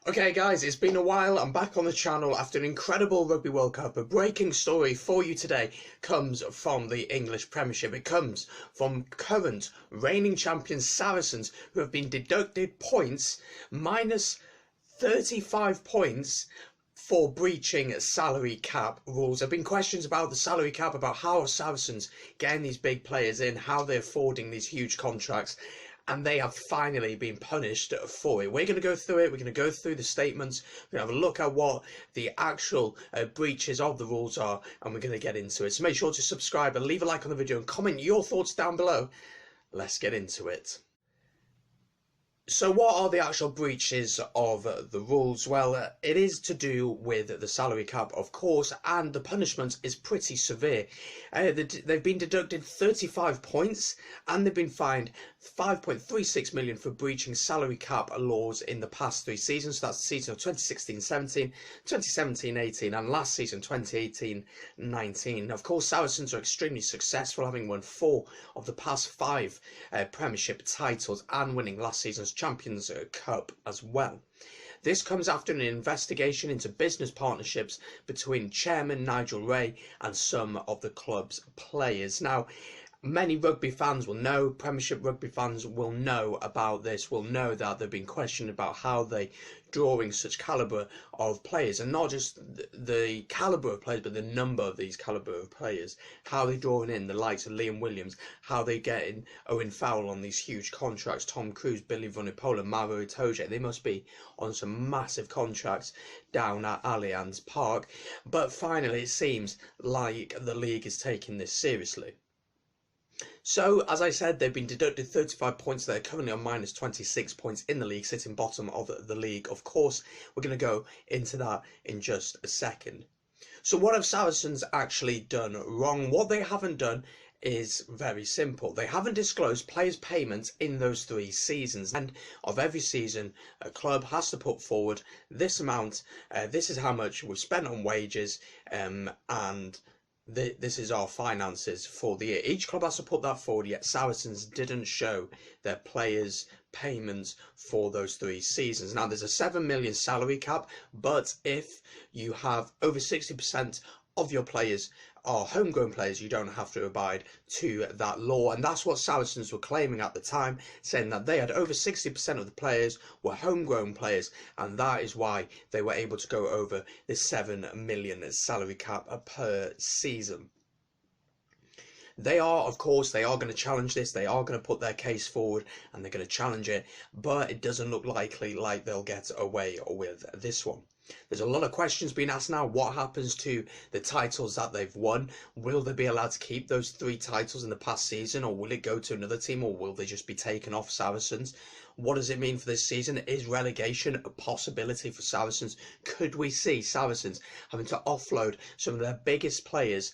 Okay guys, it's been a while. I'm back on the channel after an incredible Rugby World Cup. A breaking story for you today comes from the English Premiership. It comes from current reigning champions Saracens, who have been deducted points, minus 35 points for breaching salary cap rules. There have been questions about the salary cap, about how are Saracens getting these big players in, how they're affording these huge contracts, and they have finally been punished for it. We're going to go through it. We're going to go through the statements. We're going to have a look at what the actual breaches of the rules are, and we're going to get into it. So make sure to subscribe and leave a like on the video and comment your thoughts down below. Let's get into it. So what are the actual breaches of the rules? Well, it is to do with the salary cap, of course, and the punishment is pretty severe. They've been deducted 35 points and they've been fined 5.36 million for breaching salary cap laws in the past 3 seasons. So that's the season of 2016-17, 2017-18 and last season 2018-19. Of course, Saracens are extremely successful, having won 4 of the past 5 Premiership titles and winning last season's Champions Cup as well. This comes after an investigation into business partnerships between Chairman Nigel Ray and some of the club's players. Now, many rugby fans will know, Premiership rugby fans will know about this, will know that they've been questioned about how they drawing such calibre of players, and not just the calibre of players, but the number of these calibre of players, how they drawing in the likes of Liam Williams, how they getting Owen Farrell on these huge contracts, Tom Cruise, Billy Vunipola, Mauro Itoje. They must be on some massive contracts down at Allianz Park. But finally, it seems like the league is taking this seriously. So, as I said, they've been deducted 35 points. They're currently on minus 26 points in the league, sitting bottom of the league. Of course, we're going to go into that in just a second. So what have Saracens actually done wrong? What they haven't done is very simple. They haven't disclosed players' payments in those 3 seasons. And of every season, a club has to put forward this amount. This is how much we've spent on wages, and this is our finances for the year. Each club has to put that forward, yet Saracens didn't show their players' payments for those 3 seasons. Now, there's a 7 million salary cap, but if you have over 60% of your players are homegrown players, you don't have to abide to that law. And that's what Saracens were claiming at the time, saying that they had over 60% of the players were homegrown players, and that is why they were able to go over the 7 million salary cap per season. They are, of course, they are going to challenge this. They are going to put their case forward and they're going to challenge it, but it doesn't look likely like they'll get away with this one. There's a lot of questions being asked now. What happens to the titles that they've won? Will they be allowed to keep those 3 titles in the past season, or will it go to another team, or will they just be taken off Saracens? What does it mean for this season? Is relegation a possibility for Saracens? Could we see Saracens having to offload some of their biggest players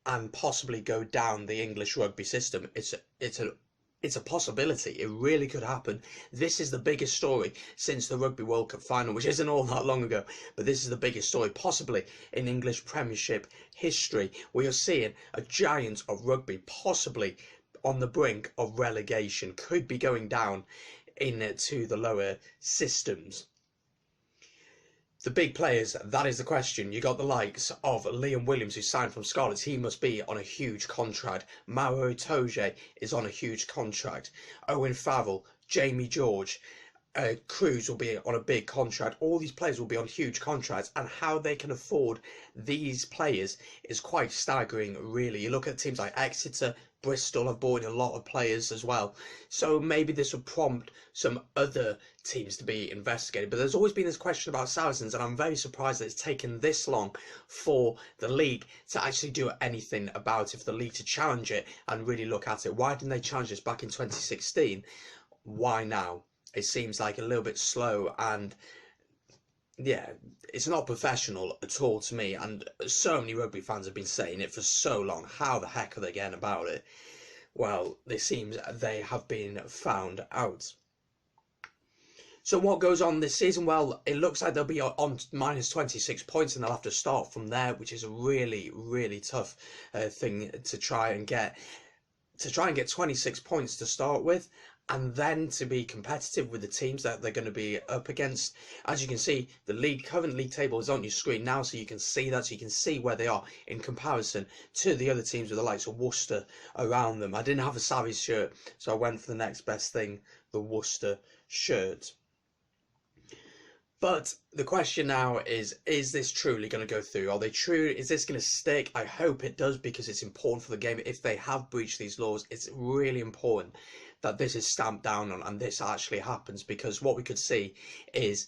and possibly go down the English rugby system? It's a possibility. It really could happen. This is the biggest story since the Rugby World Cup final, which isn't all that long ago, but this is the biggest story possibly in English Premiership history. We are seeing a giant of rugby possibly on the brink of relegation, could be going down into the lower systems. The big players, that is the question. You got the likes of Liam Williams, who signed from Scarlets. He must be on a huge contract. Mauro Itoje is on a huge contract. Owen Farrell, Jamie George, Cruise will be on a big contract. All these players will be on huge contracts, and how they can afford these players is quite staggering, really. You look at teams like Exeter, Bristol have brought in a lot of players as well, so maybe this will prompt some other teams to be investigated. But there's always been this question about Saracens, and I'm very surprised that it's taken this long for the league to actually do anything about it, for the league to challenge it and really look at it. Why didn't they challenge this back in 2016? Why now? It seems like a little bit slow, and yeah, it's not professional at all to me, and so many rugby fans have been saying it for so long. How the heck are they getting about it? Well, it seems they have been found out. So what goes on this season? Well, it looks like they'll be on minus 26 points, and they'll have to start from there, which is a really, really tough thing to try and get. To try and get 26 points to start with, and then to be competitive with the teams that they're going to be up against. As you can see, the current league table is on your screen now, so you can see that, so you can see where they are in comparison to the other teams with the likes of Worcester around them. I didn't have a Sarries shirt, so I went for the next best thing, the Worcester shirt. But the question now is this truly going to go through? Are they true? Is this going to stick? I hope it does, because it's important for the game. If they have breached these laws, it's really important that this is stamped down on and this actually happens, because what we could see is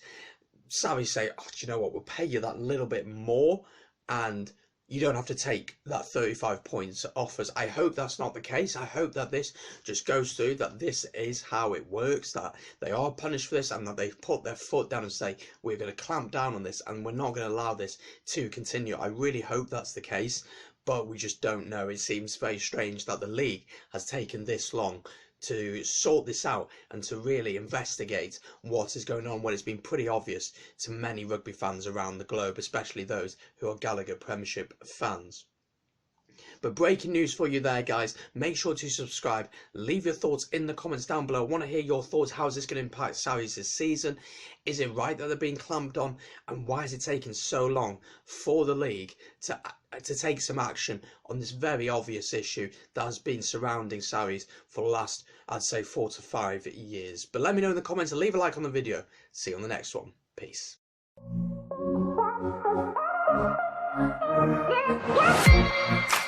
Sarries say, oh, do you know what, we'll pay you that little bit more and you don't have to take that 35 points off us. I hope that's not the case. I hope that this just goes through, that this is how it works, that they are punished for this, and that they put their foot down and say, we're going to clamp down on this and we're not going to allow this to continue. I really hope that's the case, but we just don't know. It seems very strange that the league has taken this long to sort this out and to really investigate what is going on when it's been pretty obvious to many rugby fans around the globe, especially those who are Gallagher Premiership fans. But breaking news for you there, guys. Make sure to subscribe. Leave your thoughts in the comments down below. I want to hear your thoughts. How is this going to impact Sarries this season? Is it right that they're being clamped on? And why is it taking so long for the league to take some action on this very obvious issue that has been surrounding Sarries for the last, I'd say, 4 to 5 years? But let me know in the comments and leave a like on the video. See you on the next one. Peace. Yeah.